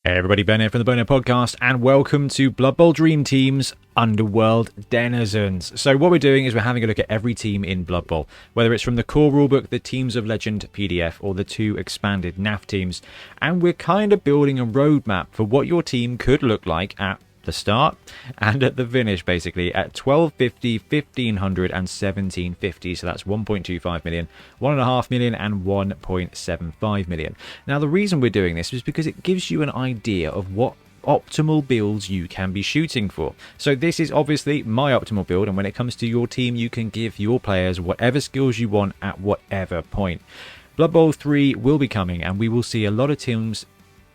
Hey everybody, Ben here from the Bonehead podcast, and welcome to Blood Bowl Dream Team's Underworld Denizens. So what we're doing is we're having a look at every team in Blood Bowl, whether it's from the core rulebook, the Teams of Legend PDF, or the two expanded NAF teams, and we're kind of building a roadmap for what your team could look like at the start and at the finish, basically at 1250, 1500 and 1750. So that's 1.25 million, 1.5 million and 1.75 million. Now the reason we're doing this is because it gives you an idea of what optimal builds you can be shooting for. So this is obviously my optimal build, and when it comes to your team, you can give your players whatever skills you want at whatever point. Blood Bowl 3 will be coming, and we will see a lot of teams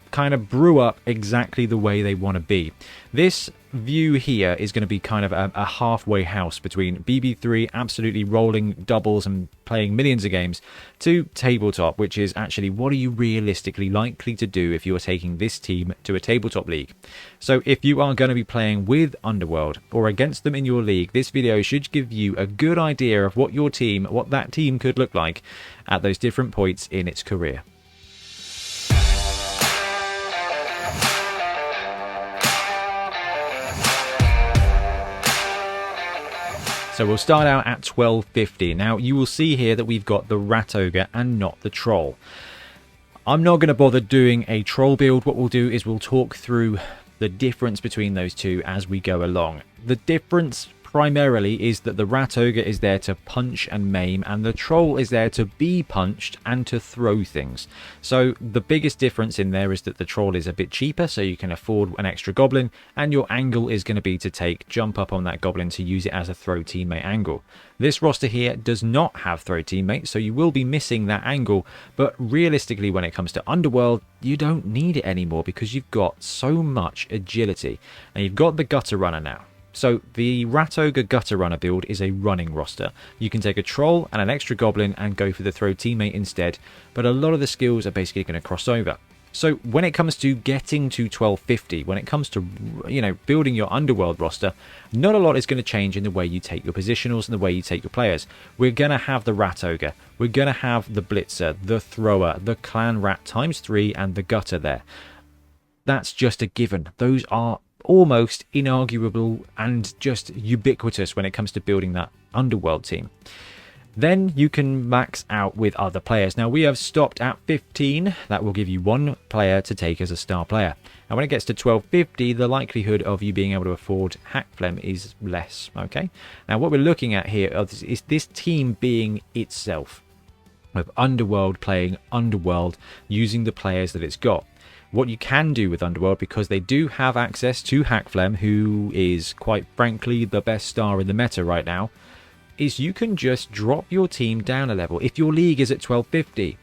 kind of brew up exactly the way they want to be. This view here is going to be kind of a halfway house between BB3 absolutely rolling doubles and playing millions of games to tabletop, which is actually what are you realistically likely to do if you're taking this team to a tabletop league. So if you are going to be playing with Underworld or against them in your league, this video should give you a good idea of what your team, what that team could look like at those different points in its career. So we'll start out at 1250. Now you will see here that we've got the Rat Ogre and not the Troll. I'm not going to bother doing a Troll build. What we'll do is we'll talk through the difference between those two as we go along. The difference primarily is that the Rat Ogre is there to punch and maim, and the Troll is there to be punched and to throw things. So the biggest difference in there is that the Troll is a bit cheaper, so you can afford an extra goblin, and your angle is going to be to jump up on that goblin to use it as a throw teammate angle. This roster here does not have throw teammates, so you will be missing that angle, but realistically when it comes to Underworld, you don't need it anymore because you've got so much agility, and you've got the Gutter Runner now. So the Rat Ogre Gutter Runner build is a running roster. You can take a Troll and an extra Goblin and go for the throw teammate instead, but a lot of the skills are basically going to cross over. So when it comes to getting to 1250, when it comes to, building your Underworld roster, not a lot is going to change in the way you take your positionals and the way you take your players. We're going to have the Rat Ogre, we're going to have the Blitzer, the Thrower, the Clan Rat ×3 and the Gutter there. That's just a given. Those are almost inarguable and just ubiquitous when it comes to building that Underworld team. Then you can max out with other players. Now we have stopped at 15. That will give you one player to take as a star player. And when it gets to 1250, the likelihood of you being able to afford Hackflem is less. Okay. Now what we're looking at here is this team being itself, with Underworld playing Underworld using the players that it's got. What you can do with Underworld, because they do have access to Hackflem, who is quite frankly the best star in the meta right now, is you can just drop your team down a level. If your league is at 1250,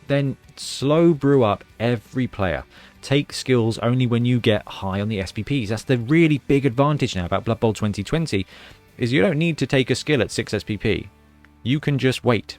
then slow brew up every player. Take skills only when you get high on the SPPs. That's the really big advantage now about Blood Bowl 2020, is you don't need to take a skill at 6 SPP. You can just wait.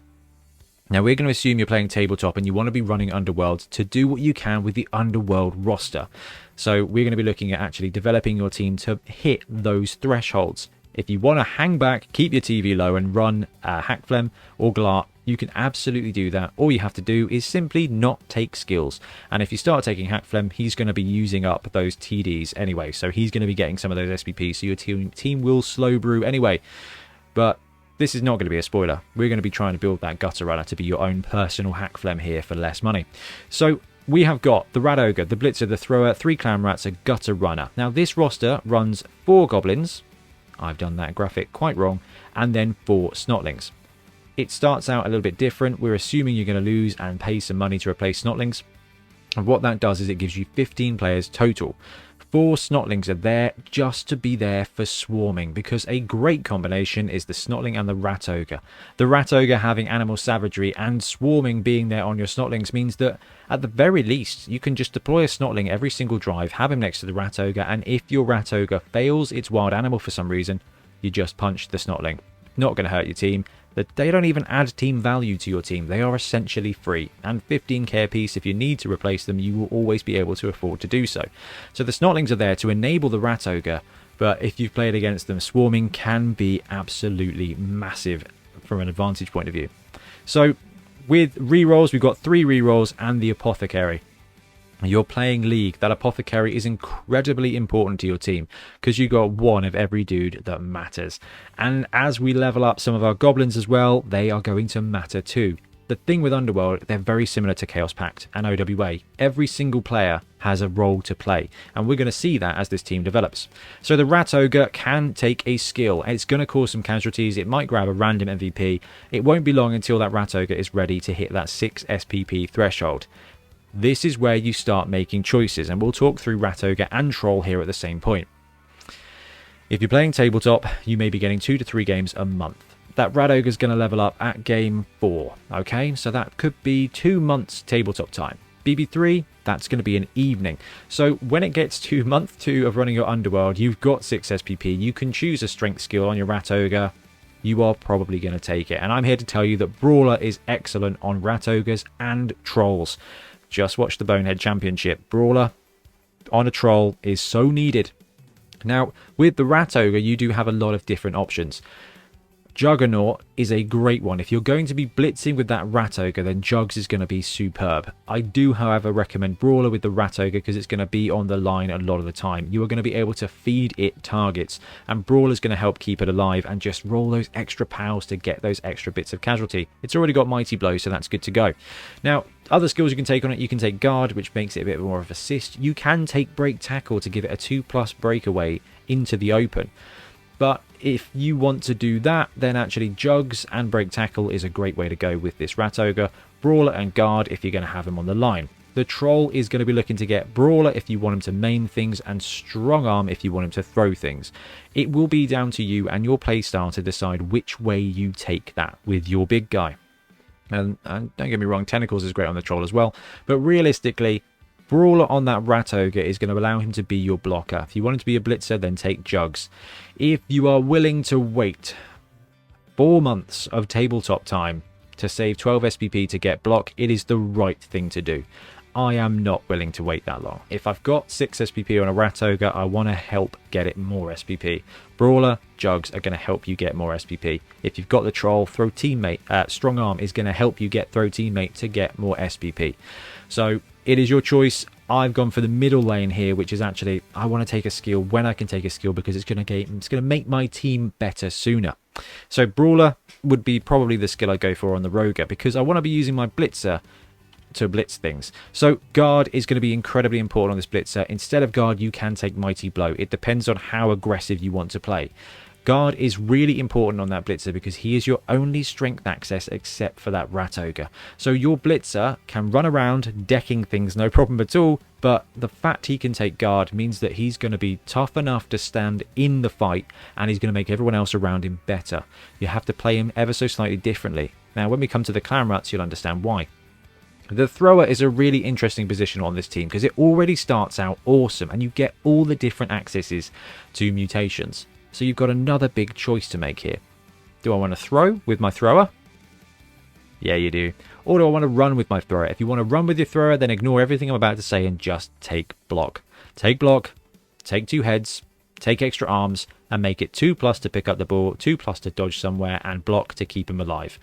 Now we're going to assume you're playing tabletop and you want to be running Underworld to do what you can with the Underworld roster. So we're going to be looking at actually developing your team to hit those thresholds. If you want to hang back, keep your TV low and run Hackflem or Glart, you can absolutely do that. All you have to do is simply not take skills. And if you start taking Hackflem, he's going to be using up those TDs anyway. So he's going to be getting some of those SPPs. So your team will slow brew anyway. But this is not going to be a spoiler. We're going to be trying to build that Gutter Runner to be your own personal Hackflem here for less money. So we have got the Rat Ogre, the Blitzer, the Thrower, 3 Clan Rats, a Gutter Runner. Now this roster runs 4 Goblins. I've done that graphic quite wrong. And then 4 Snotlings. It starts out a little bit different. We're assuming you're going to lose and pay some money to replace Snotlings. And what that does is it gives you 15 players total. 4 Snotlings are there just to be there for swarming, because a great combination is the Snotling and the Rat Ogre. The Rat Ogre having animal savagery and swarming being there on your Snotlings means that at the very least you can just deploy a Snotling every single drive, have him next to the Rat Ogre, and if your Rat Ogre fails its wild animal for some reason, you just punch the Snotling. Not going to hurt your team. They don't even add team value to your team. They are essentially free, and 15k a piece. If you need to replace them, you will always be able to afford to do so. So the Snotlings are there to enable the Rat Ogre, but if you've played against them, swarming can be absolutely massive from an advantage point of view. So with rerolls, we've got 3 rerolls and the Apothecary. You're playing League, that Apothecary is incredibly important to your team because you got one of every dude that matters. And as we level up some of our goblins as well, they are going to matter too. The thing with Underworld, they're very similar to Chaos Pact and OWA. Every single player has a role to play, and we're going to see that as this team develops. So the Rat Ogre can take a skill. It's going to cause some casualties. It might grab a random MVP. It won't be long until that Rat Ogre is ready to hit that 6 SPP threshold. This is where you start making choices, and we'll talk through Rat Ogre and Troll here at the same point. If you're playing tabletop, you may be getting 2 to 3 games a month. That Rat Ogre is going to level up at game 4, okay? So that could be 2 months tabletop time. BB3, that's going to be an evening. So when it gets to month 2 of running your Underworld, you've got 6 SPP. You can choose a strength skill on your Rat Ogre. You are probably going to take it. And I'm here to tell you that Brawler is excellent on Rat Ogres and Trolls. Just watch the Bonehead Championship. Brawler on a Troll is so needed. Now, with the Rat Ogre, you do have a lot of different options. Juggernaut is a great one. If you're going to be blitzing with that Rat Ogre, then Jugs is going to be superb. I do, however, recommend Brawler with the Rat Ogre because it's going to be on the line a lot of the time. You are going to be able to feed it targets, and Brawler is going to help keep it alive and just roll those extra pals to get those extra bits of casualty. It's already got Mighty Blow, so that's good to go. Now, other skills you can take on it, you can take Guard, which makes it a bit more of assist. You can take Break Tackle to give it a 2+ breakaway into the open. But if you want to do that, then actually Jugs and Break Tackle is a great way to go with this Rat Ogre. Brawler and Guard if you're going to have him on the line. The Troll is going to be looking to get Brawler if you want him to maim things, and Strong Arm if you want him to throw things. It will be down to you and your playstyle to decide which way you take that with your big guy. And don't get me wrong, Tentacles is great on the Troll as well, but realistically, Brawler on that Rat Ogre is going to allow him to be your blocker. If you want him to be a blitzer, then take Jugs. If you are willing to wait 4 months of tabletop time to save 12 SPP to get block, it is the right thing to do. I am not willing to wait that long. If I've got 6 SPP on a Rat Ogre, I want to help get it more SPP. Brawler, Jugs are going to help you get more SPP. If you've got the Troll, Throw Teammate, Strong Arm is going to help you get Throw Teammate to get more SPP. So it is your choice. I've gone for the middle lane here, which is actually, I want to take a skill when I can take a skill because it's going to make my team better sooner. So Brawler would be probably the skill I go for on the Roger because I want to be using my Blitzer to blitz things. So Guard is going to be incredibly important on this Blitzer. Instead of Guard, you can take Mighty Blow. It depends on how aggressive you want to play. Guard is really important on that Blitzer because he is your only strength access except for that Rat Ogre. So your Blitzer can run around decking things no problem at all, but the fact he can take Guard means that he's going to be tough enough to stand in the fight and he's going to make everyone else around him better. You have to play him ever so slightly differently. Now when we come to the Clan Rats, you'll understand why. The Thrower is a really interesting position on this team because it already starts out awesome and you get all the different accesses to mutations. So you've got another big choice to make here. Do I want to throw with my Thrower? Yeah, you do. Or do I want to run with my Thrower? If you want to run with your Thrower, then ignore everything I'm about to say and just take block. Take block, take 2 heads, take extra arms, and make it 2+ to pick up the ball, 2+ to dodge somewhere, and block to keep him alive.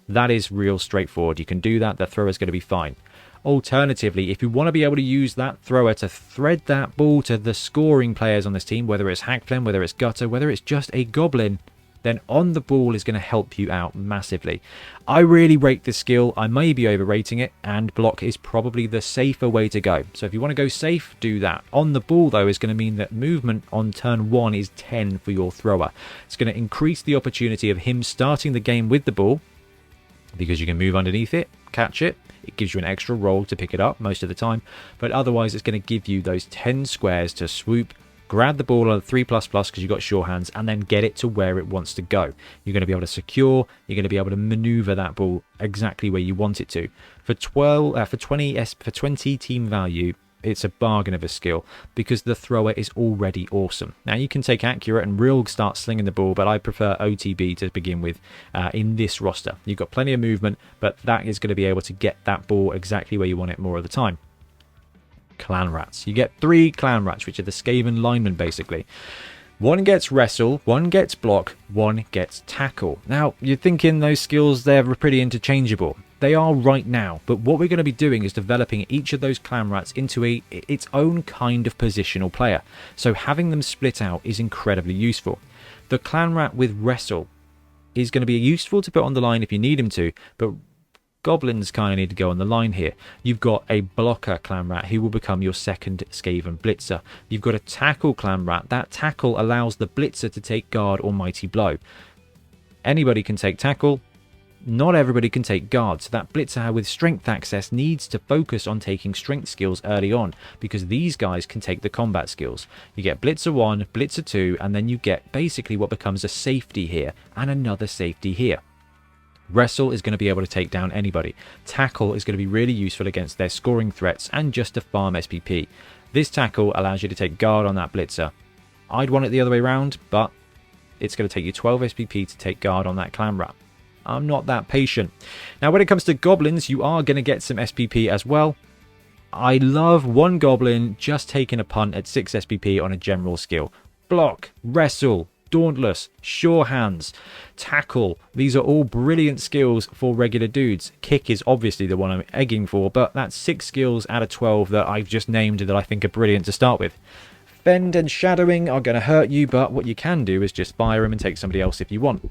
That is real straightforward. You can do that. The Thrower is going to be fine. Alternatively, if you want to be able to use that Thrower to thread that ball to the scoring players on this team, whether it's Hackflem, whether it's Gutter, whether it's just a Goblin, then on the ball is going to help you out massively. I really rate this skill. I may be overrating it, and block is probably the safer way to go. So if you want to go safe, do that. On the ball, though, is going to mean that movement on turn 1 is 10 for your Thrower. It's going to increase the opportunity of him starting the game with the ball, because you can move underneath it, catch it. It gives you an extra roll to pick it up most of the time, but otherwise it's going to give you those 10 squares to swoop, grab the ball on 3++ because you've got sure hands, and then get it to where it wants to go. You're going to be able to secure, you're going to be able to maneuver that ball exactly where you want it to. For 20 team value, it's a bargain of a skill because the Thrower is already awesome. Now you can take Accurate and real start slinging the ball, but I prefer OTB to begin with in this roster. You've got plenty of movement, but that is going to be able to get that ball exactly where you want it more of the time. Clan Rats. You get 3 Clan Rats, which are the Skaven linemen basically. One gets Wrestle, one gets Block, one gets Tackle. Now, you're thinking those skills, they're pretty interchangeable. They are right now, but what we're going to be doing is developing each of those clan rats into its own kind of positional player. So having them split out is incredibly useful. The clan rat with wrestle is going to be useful to put on the line if you need him to, but goblins kind of need to go on the line here. You've got a blocker clan rat who will become your second Skaven blitzer. You've got a tackle clan rat. That tackle allows the blitzer to take guard or mighty blow. Anybody can take tackle. Not everybody can take guard, so that blitzer with strength access needs to focus on taking strength skills early on, because these guys can take the combat skills. You get blitzer 1, blitzer 2, and then you get basically what becomes a safety here, and another safety here. Wrestle is going to be able to take down anybody. Tackle is going to be really useful against their scoring threats and just to farm SPP. This tackle allows you to take guard on that blitzer. I'd want it the other way around, but it's going to take you 12 SPP to take guard on that clan rat. I'm not that patient. Now, when it comes to goblins, you are going to get some SPP as well. I love one goblin just taking a punt at 6 SPP on a general skill. Block, wrestle, dauntless, sure hands, tackle. These are all brilliant skills for regular dudes. Kick is obviously the one I'm egging for, but that's 6 skills out of 12 that I've just named that I think are brilliant to start with. Fend and shadowing are going to hurt you, but what you can do is just fire him and take somebody else if you want.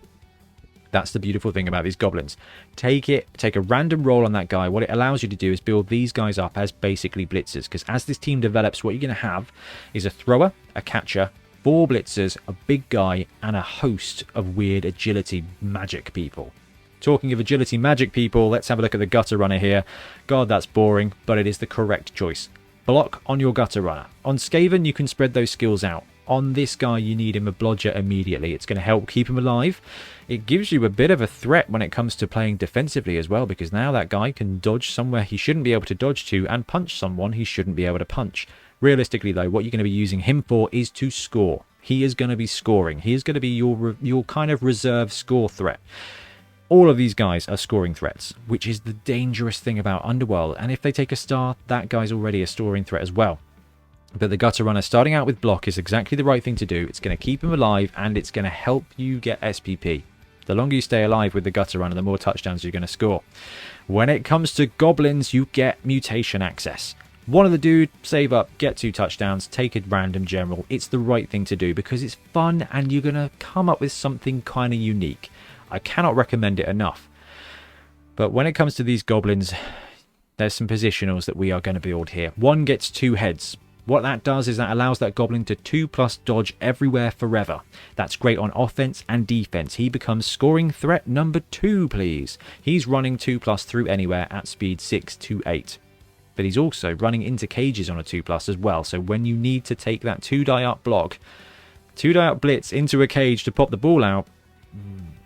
That's the beautiful thing about these goblins. Take a random roll on that guy. What it allows you to do is build these guys up as basically blitzers, because as this team develops, what you're going to have is a thrower, a catcher, 4 blitzers, a big guy, and a host of weird agility magic people. Talking of agility magic people, let's have a look at the gutter runner here. God, that's boring, but it is the correct choice. Block on your gutter runner. On Skaven, you can spread those skills out. On this guy, you need him a blodger immediately. It's going to help keep him alive. It gives you a bit of a threat when it comes to playing defensively as well, because now that guy can dodge somewhere he shouldn't be able to dodge to and punch someone he shouldn't be able to punch. Realistically, though, what you're going to be using him for is to score. He is going to be scoring. He is going to be your kind of reserve score threat. All of these guys are scoring threats, which is the dangerous thing about Underworld. And if they take a star, that guy's already a scoring threat as well. But the gutter runner starting out with block is exactly the right thing to do. It's going to keep him alive and it's going to help you get SPP. The longer you stay alive with the gutter runner, the more touchdowns you're going to score. When it comes to goblins, you get mutation access. One of the dude, save up, get 2 touchdowns, take a random general. It's the right thing to do because it's fun and you're going to come up with something kind of unique. I cannot recommend it enough. But when it comes to these goblins, there's some positionals that we are going to build here. One gets 2 heads. What that does is that allows that goblin to 2+ dodge everywhere forever. That's great on offense and defense. He becomes scoring threat number 2, please. He's running 2+ through anywhere at speed 6 to 8. But he's also running into cages on a 2+ as well. So when you need to take that 2-die-up block, 2-die-up blitz into a cage to pop the ball out,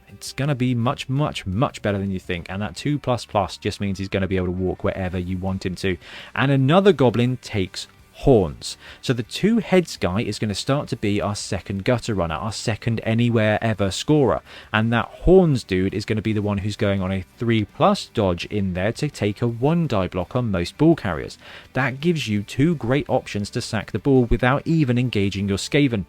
it's going to be much, much, much better than you think. And that 2++ just means he's going to be able to walk wherever you want him to. And another goblin takes horns. So the 2 heads guy is going to start to be our second gutter runner, our second anywhere ever scorer. And that horns dude is going to be the one who's going on a 3+ dodge in there to take a 1-die block on most ball carriers. That gives you 2 great options to sack the ball without even engaging your Skaven.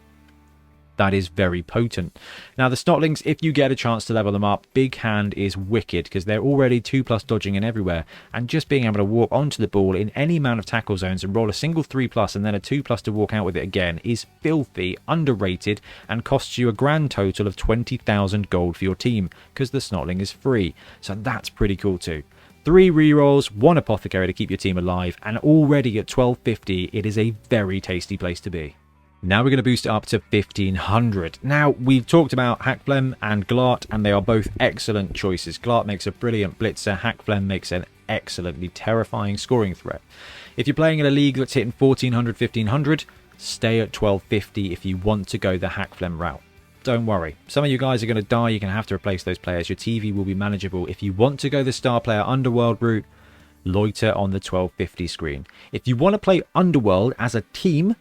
That is very potent. Now the Snotlings, if you get a chance to level them up, Big Hand is wicked because they're already 2+ dodging in everywhere, and just being able to walk onto the ball in any amount of tackle zones and roll a single 3+ and then a 2+ to walk out with it again is filthy, underrated, and costs you a grand total of 20,000 gold for your team because the Snotling is free. So that's pretty cool too. 3 rerolls, 1 apothecary to keep your team alive, and already at 1250 it is a very tasty place to be. Now we're going to boost it up to 1500. Now, we've talked about Hackflem and Glart, and they are both excellent choices. Glart makes a brilliant blitzer. Hackflem makes an excellently terrifying scoring threat. If you're playing in a league that's hitting 1400, 1500, stay at 1250 if you want to go the Hackflem route. Don't worry. Some of you guys are going to die. You're going to have to replace those players. Your TV will be manageable. If you want to go the star player Underworld route, loiter on the 1250 screen. If you want to play Underworld as a team,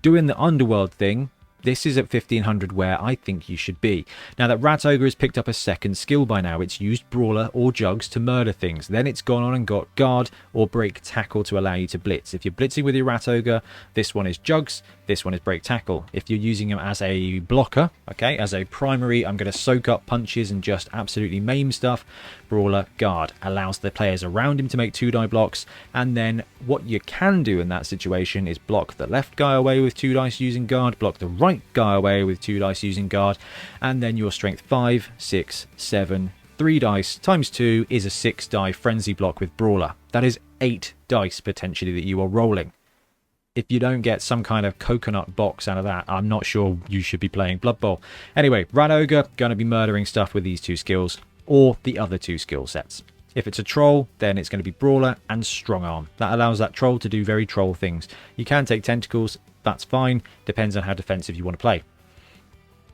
doing the Underworld thing, this is at 1500 where I think you should be. Now that Rat Ogre has picked up a second skill by now. It's used Brawler or Jugs to murder things. Then it's gone on and got Guard or Break Tackle to allow you to blitz. If you're blitzing with your Rat Ogre, this one is Jugs, this one is Break Tackle. If you're using him as a blocker, okay, as a primary, I'm going to soak up punches and just absolutely maim stuff. Brawler, Guard allows the players around him to make 2-die blocks, and then what you can do in that situation is block the left guy away with 2 dice using Guard, block the right guy away with 2 dice using Guard, and then your strength 5, 6, 7, 3 dice times 2 is a 6-die frenzy block with Brawler. That is 8 dice potentially that you are rolling. If you don't get some kind of coconut box out of that, I'm not sure you should be playing Blood Bowl. Anyway, Rat Ogre going to be murdering stuff with these 2 skills, or the other 2 skill sets. If it's a troll, then it's going to be Brawler and Strong Arm. That allows that troll to do very troll things. You can take tentacles, that's fine, depends on how defensive you want to play.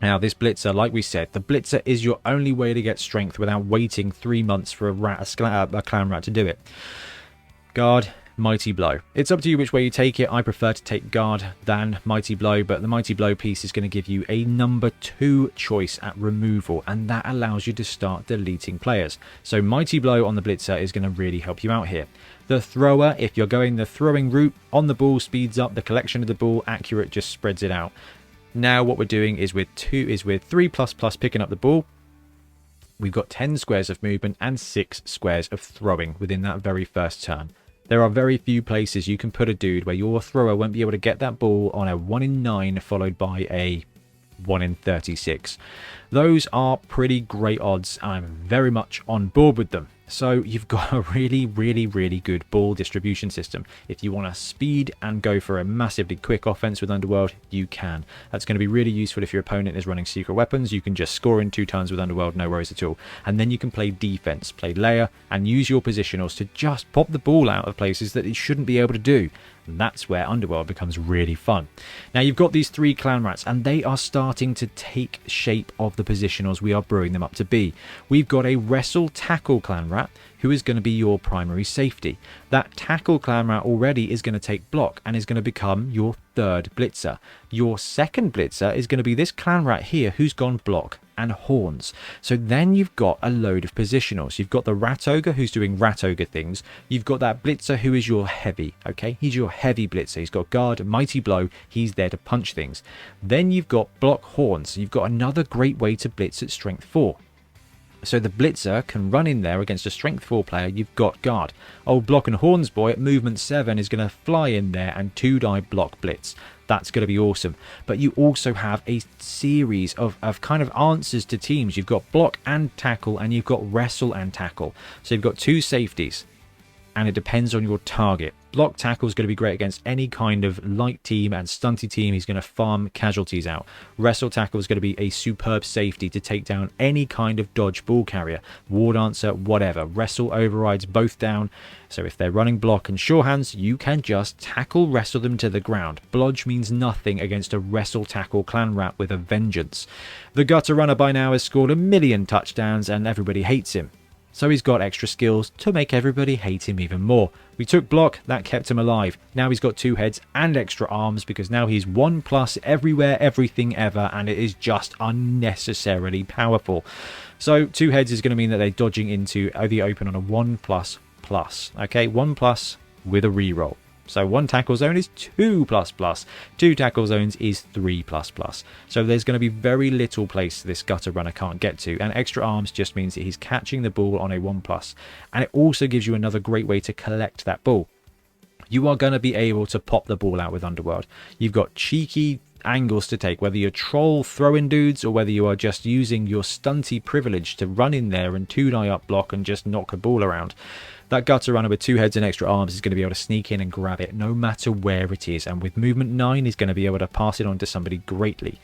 Now this Blitzer, like we said, the Blitzer is your only way to get strength without waiting 3 months for a clan rat to do it. Guard, Mighty Blow. It's up to you which way you take it. I prefer to take Guard than Mighty Blow, but the Mighty Blow piece is going to give you a number 2 choice at removal, and that allows you to start deleting players. So Mighty Blow on the Blitzer is going to really help you out here. The Thrower, if you're going the throwing route, on the ball speeds up the collection of the ball, accurate just spreads it out. Now what we're doing is with 3++ picking up the ball, we've got 10 squares of movement and 6 squares of throwing within that very first turn. There are very few places you can put a dude where your thrower won't be able to get that ball on a 1 in 9 followed by a 1 in 36. Those are pretty great odds. I'm very much on board with them. So you've got a really good ball distribution system. If you want to speed and go for a massively quick offense with Underworld, you can. That's going to be really useful if your opponent is running secret weapons. You can just score in 2 turns with Underworld, no worries at all. And then you can play defense, play layer, and use your positionals to just pop the ball out of places that it shouldn't be able to do. And that's where Underworld becomes really fun. Now you've got these 3 clan rats, and they are starting to take shape of the positionals we are brewing them up to be. We've got a Wrestle Tackle clan rat, who is going to be your primary safety. That Tackle clan rat already is going to take block and is going to become your 3rd blitzer. Your 2nd blitzer is going to be this clan rat here, who's gone block and horns. So then you've got a load of positionals. You've got the Rat Ogre who's doing Rat Ogre things. You've got that blitzer who is your heavy, okay? He's your heavy blitzer. He's got Guard, Mighty Blow. He's there to punch things. Then you've got block horns. You've got another great way to blitz at strength 4. So the blitzer can run in there against a strength 4 player. You've got Guard. Old block and horns boy at movement 7 is going to fly in there and 2-die block blitz. That's going to be awesome. But you also have a series of kind of answers to teams. You've got block and tackle, and you've got wrestle and tackle. So you've got 2 safeties, and it depends on your target. Block tackle is going to be great against any kind of light team and stunty team. He's going to farm casualties out. Wrestle tackle is going to be a superb safety to take down any kind of dodge ball carrier, war dancer, whatever. Wrestle overrides both down. So if they're running block and sure hands, you can just tackle wrestle them to the ground. Blodge means nothing against a wrestle tackle clan rat with a vengeance. The gutter runner by now has scored 1,000,000 touchdowns and everybody hates him. So he's got extra skills to make everybody hate him even more. We took block, that kept him alive. Now he's got 2 heads and extra arms because now he's 1+ everywhere, everything ever, and it is just unnecessarily powerful. So 2 heads is going to mean that they're dodging into the open on a 1++. Okay, 1+ with a reroll. So 1 tackle zone is 2++. 2 tackle zones is 3++. So there's going to be very little place this gutter runner can't get to. And extra arms just means that he's catching the ball on a 1+. And it also gives you another great way to collect that ball. You are going to be able to pop the ball out with Underworld. You've got cheeky angles to take, whether you're troll throwing dudes or whether you are just using your stunty privilege to run in there and 2-die up block and just knock a ball around. That gutter runner with 2 heads and extra arms is going to be able to sneak in and grab it no matter where it is, and with movement 9 he's going to be able to pass it on to somebody greatly.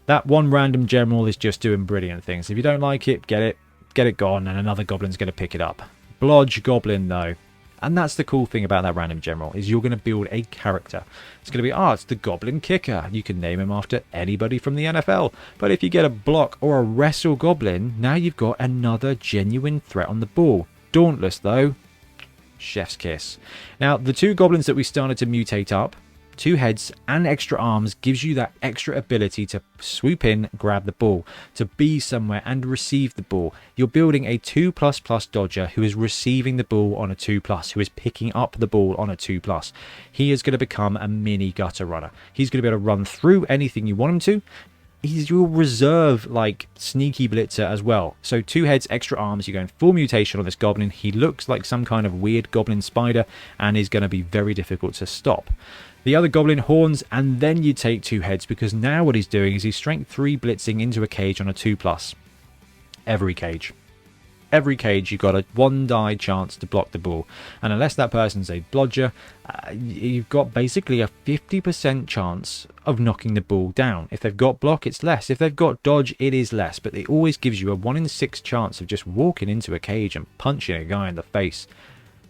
That one random general is just doing brilliant things. If you don't like it, get it gone, and another goblin's going to pick it up. Blodge goblin though. And that's the cool thing about that random general, is you're going to build a character. It's going to be, it's the Goblin Kicker. You can name him after anybody from the NFL. But if you get a block or a wrestle goblin, now you've got another genuine threat on the ball. Dauntless though, chef's kiss. Now the 2 goblins that we started to mutate up 2 heads and extra arms gives you that extra ability to swoop in, grab the ball, to be somewhere and receive the ball. You're building a 2++ dodger who is receiving the ball on a 2+, who is picking up the ball on a 2+. He is going to become a mini gutter runner. He's going to be able to run through anything you want him to. He's your reserve, like, sneaky blitzer as well. So 2 heads, extra arms, you're going full mutation on this goblin. He looks like some kind of weird goblin spider and is going to be very difficult to stop. The other goblin, horns, and then you take 2 heads, because now what he's doing is he's strength 3 blitzing into a cage on a 2+. Every cage. Every cage you've got a 1 die chance to block the ball, and unless that person's a blodger, you've got basically a 50% chance of knocking the ball down. If they've got block, it's less. If they've got dodge, it is less, but it always gives you a 1 in 6 chance of just walking into a cage and punching a guy in the face.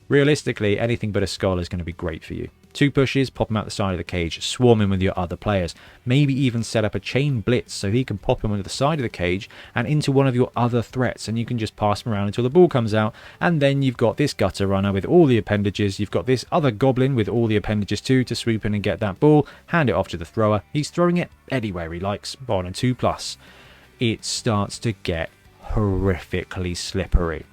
Realistically, anything but a skull is going to be great for you. 2 pushes, pop him out the side of the cage, swarm him with your other players. Maybe even set up a chain blitz so he can pop him onto the side of the cage and into one of your other threats, and you can just pass him around until the ball comes out. And then you've got this gutter runner with all the appendages. You've got this other goblin with all the appendages too to swoop in and get that ball, hand it off to the thrower. He's throwing it anywhere he likes on a 2+. It starts to get horrifically slippery.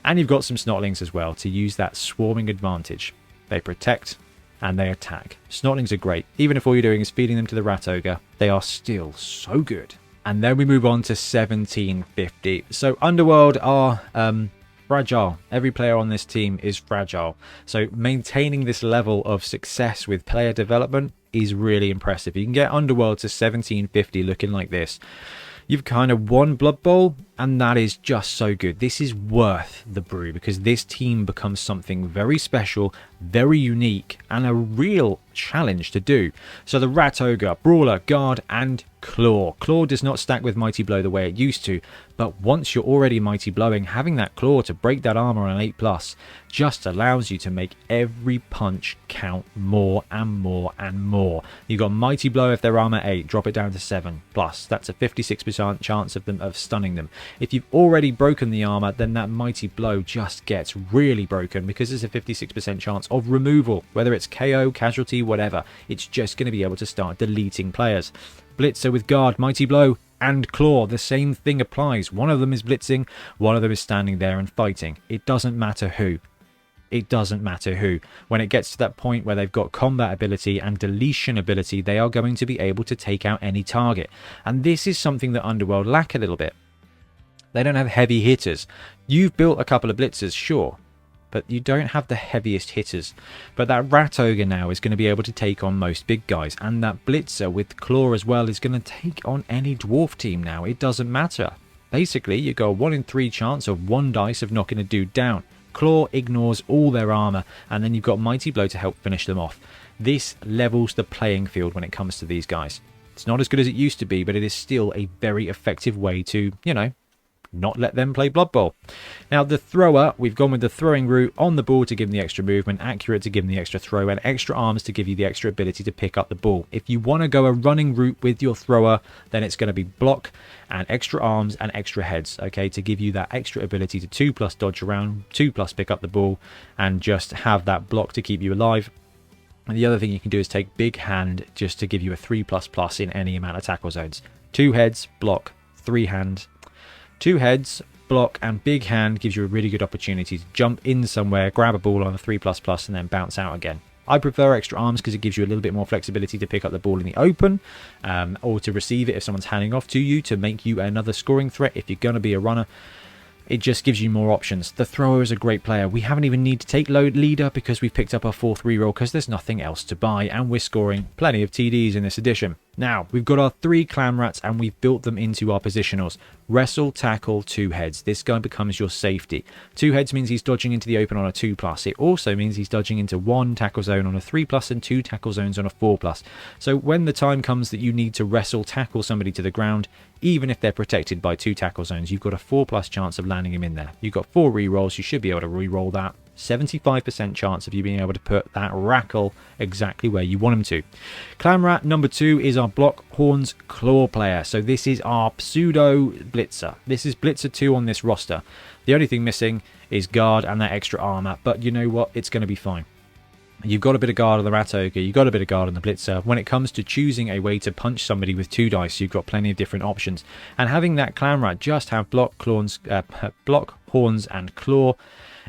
And you've got some snotlings as well to use that swarming advantage. They protect and they attack. Snotlings are great. Even if all you're doing is feeding them to the rat ogre, they are still so good. And then we move on to 1750. So Underworld are fragile. Every player on this team is fragile. So maintaining this level of success with player development is really impressive. You can get Underworld to 1750 looking like this. You've kind of won Blood Bowl, and that is just so good. This is worth the brew, because this team becomes something very special, very unique, and a real challenge to do. So the Rat Ogre, Brawler, Guard, and Claw. Claw does not stack with Mighty Blow the way it used to, but once you're already Mighty Blowing, having that Claw to break that armor on an 8+ just allows you to make every punch count more and more and more. You've got Mighty Blow if they're armor 8, drop it down to 7+. That's a 56% chance of stunning them. If you've already broken the armor, then that Mighty Blow just gets really broken, because there's a 56% chance of removal, whether it's KO, casualty, whatever. It's just going to be able to start deleting players. Blitzer with Guard, Mighty Blow, and Claw, the same thing applies. One of them is blitzing, one of them is standing there and fighting. It doesn't matter who. It doesn't matter who. When it gets to that point where they've got combat ability and deletion ability, they are going to be able to take out any target. And this is something that Underworld lack a little bit. They don't have heavy hitters. You've built a couple of blitzers, sure, but you don't have the heaviest hitters. But that Rat Ogre now is going to be able to take on most big guys, and that Blitzer with Claw as well is going to take on any dwarf team now. It doesn't matter. Basically, you got a 1 in 3 chance of 1 dice of knocking a dude down. Claw ignores all their armor, and then you've got Mighty Blow to help finish them off. This levels the playing field when it comes to these guys. It's not as good as it used to be, but it is still a very effective way to, you know, not let them play Blood Bowl. Now the thrower, we've gone with the throwing route on the ball to give him the extra movement, accurate to give him the extra throw, and extra arms to give you the extra ability to pick up the ball. If you want to go a running route with your thrower, then it's going to be block and extra arms and extra heads, okay, to give you that extra ability to 2+ dodge around, 2+ pick up the ball, and just have that block to keep you alive. And the other thing you can do is take Big Hand just to give you a 3++ in any amount of tackle zones. 2 heads, block, 3 hand. 2 heads, block, and Big Hand gives you a really good opportunity to jump in somewhere, grab a ball on a 3++, and then bounce out again. I prefer extra arms because it gives you a little bit more flexibility to pick up the ball in the open, or to receive it if someone's handing off to you, to make you another scoring threat if you're going to be a runner. It just gives you more options. The thrower is a great player. We haven't even need to take load leader because we've picked up our 4th reroll because there's nothing else to buy, and we're scoring plenty of TDs in this edition. Now, we've got our 3 clan rats and we've built them into our positionals. Wrestle, tackle, 2 heads. This guy becomes your safety. 2 heads means he's dodging into the open on a 2+. It also means he's dodging into 1 tackle zone on a 3+ and 2 tackle zones on a 4+. So when the time comes that you need to wrestle, tackle somebody to the ground, even if they're protected by 2 tackle zones, you've got a 4+ chance of landing him in there. You've got 4 rerolls, you should be able to reroll that. 75% chance of you being able to put that Rackle exactly where you want him to. Clan Rat number 2 is our block, horns, claw player. So this is our pseudo blitzer. This is blitzer 2 on this roster. The only thing missing is guard and that extra armor, but you know what? It's going to be fine. You've got a bit of guard on the Rat Ogre, you've got a bit of guard on the Blitzer. When it comes to choosing a way to punch somebody with 2 dice, you've got plenty of different options. And having that Clan Rat just have block, horns, and claw,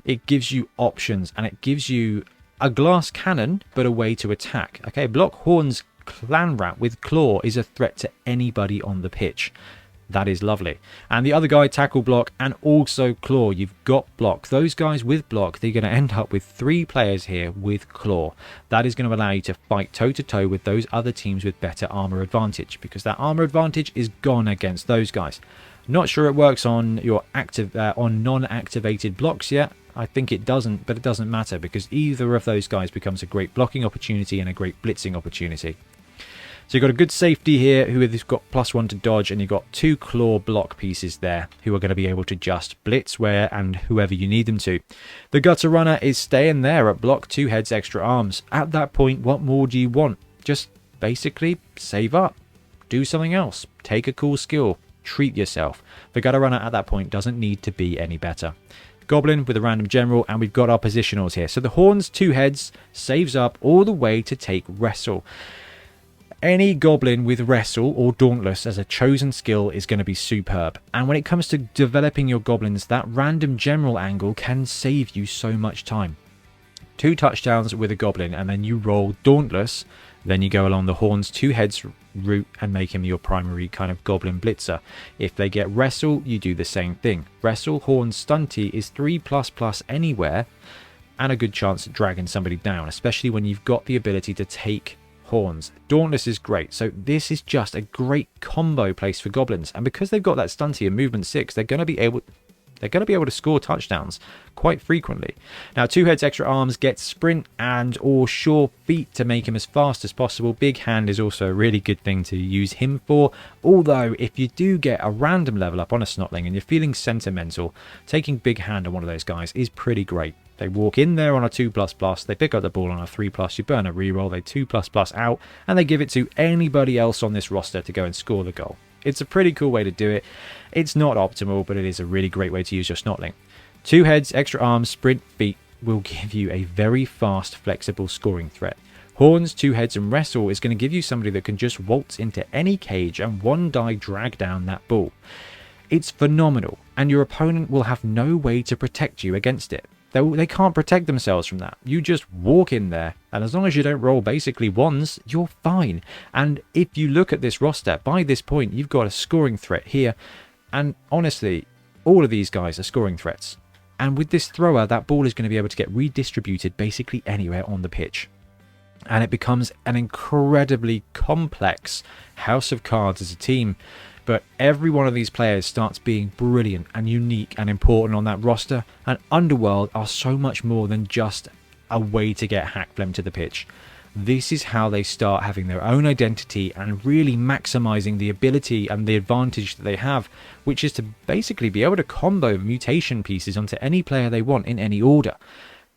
it gives you options, and it gives you a glass cannon, but a way to attack. Okay, block, horns, Clan Rat with claw is a threat to anybody on the pitch. That is lovely. And the other guy, tackle, block, and also claw. You've got block. Those guys with block, they're going to end up with 3 players here with claw. That is going to allow you to fight toe-to-toe with those other teams with better armor advantage, because that armor advantage is gone against those guys. Not sure it works on your non-activated blocks yet. I think it doesn't, but it doesn't matter, because either of those guys becomes a great blocking opportunity and a great blitzing opportunity. So you've got a good safety here who has got +1 to dodge, and you've got 2 claw block pieces there who are going to be able to just blitz where and whoever you need them to. The gutter runner is staying there at block, 2 heads, extra arms. At that point, what more do you want? Just basically save up, do something else, take a cool skill, treat yourself. The gutter runner at that point doesn't need to be any better. Goblin with a random general, and we've got our positionals here. So the horns, 2 heads, saves up all the way to take wrestle. Any goblin with wrestle or dauntless as a chosen skill is going to be superb. And when it comes to developing your goblins, that random general angle can save you so much time. 2 touchdowns with a goblin, and then you roll dauntless. Then you go along the horns, 2 heads route and make him your primary kind of goblin blitzer. If they get wrestle, you do the same thing. Wrestle, horns, stunty is 3++ anywhere, and a good chance at dragging somebody down, especially when you've got the ability to take horns. Dauntless is great, so this is just a great combo place for goblins, and because they've got that stunty and movement 6, they're going to be able to score touchdowns quite frequently. Now 2 heads, extra arms, gets sprint and or sure feet to make him as fast as possible. Big hand is also a really good thing to use him for, although if you do get a random level up on a snotling and you're feeling sentimental, taking big hand on one of those guys is pretty great. They walk in there on a 2++, they pick up the ball on a 3+, you burn a reroll, they 2++ out, and they give it to anybody else on this roster to go and score the goal. It's a pretty cool way to do it. It's not optimal, but it is a really great way to use your snotling. 2 heads, extra arms, sprint, feet will give you a very fast, flexible scoring threat. Horns, 2 heads, and wrestle is going to give you somebody that can just waltz into any cage and 1 die drag down that ball. It's phenomenal, and your opponent will have no way to protect you against it. They can't protect themselves from that. You just walk in there, and as long as you don't roll basically 1s, you're fine. And if you look at this roster, by this point, you've got a scoring threat here. And honestly, all of these guys are scoring threats. And with this thrower, that ball is going to be able to get redistributed basically anywhere on the pitch. And it becomes an incredibly complex house of cards as a team. But every one of these players starts being brilliant and unique and important on that roster, and Underworld are so much more than just a way to get Hackflem to the pitch. This is how they start having their own identity and really maximizing the ability and the advantage that they have, which is to basically be able to combo mutation pieces onto any player they want in any order.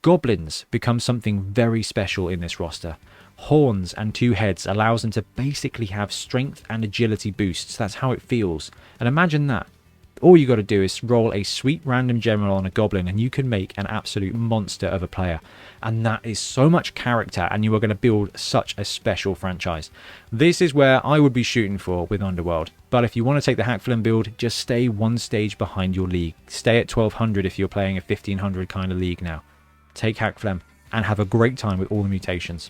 Goblins become something very special in this roster. Horns and 2 heads allows them to basically have strength and agility boosts. That's how it feels. And imagine that. All you got to do is roll a sweet random general on a goblin and you can make an absolute monster of a player. And that is so much character, and you are going to build such a special franchise. This is where I would be shooting for with Underworld. But if you want to take the Hackflem build, just stay 1 stage behind your league. Stay at 1200 if you're playing a 1500 kind of league now. Take Hackflem and have a great time with all the mutations.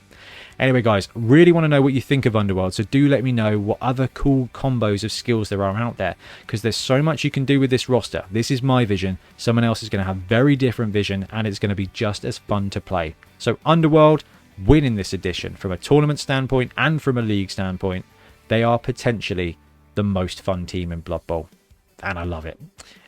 Anyway guys, really want to know what you think of Underworld, so do let me know what other cool combos of skills there are out there, because there's so much you can do with this roster. This is my vision, someone else is going to have very different vision, and it's going to be just as fun to play. So Underworld win in this edition from a tournament standpoint and from a league standpoint. They are potentially the most fun team in Blood Bowl, and I love it.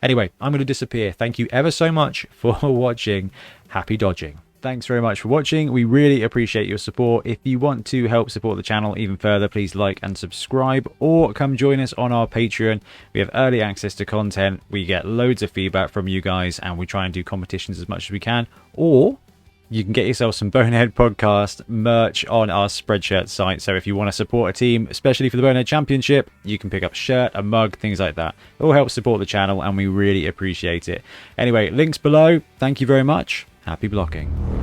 Anyway, I'm going to disappear. Thank you ever so much for watching. Happy dodging. Thanks very much for watching. We really appreciate your support. If you want to help support the channel even further, please like and subscribe, or come join us on our Patreon. We have early access to content. We get loads of feedback from you guys, and we try and do competitions as much as we can. Or you can get yourself some Bonehead podcast merch on our Spreadshirt site. So if you want to support a team, especially for the Bonehead Championship, you can pick up a shirt, a mug, things like that. It all helps support the channel, and we really appreciate it. Anyway, links below. Thank you very much. Happy blocking.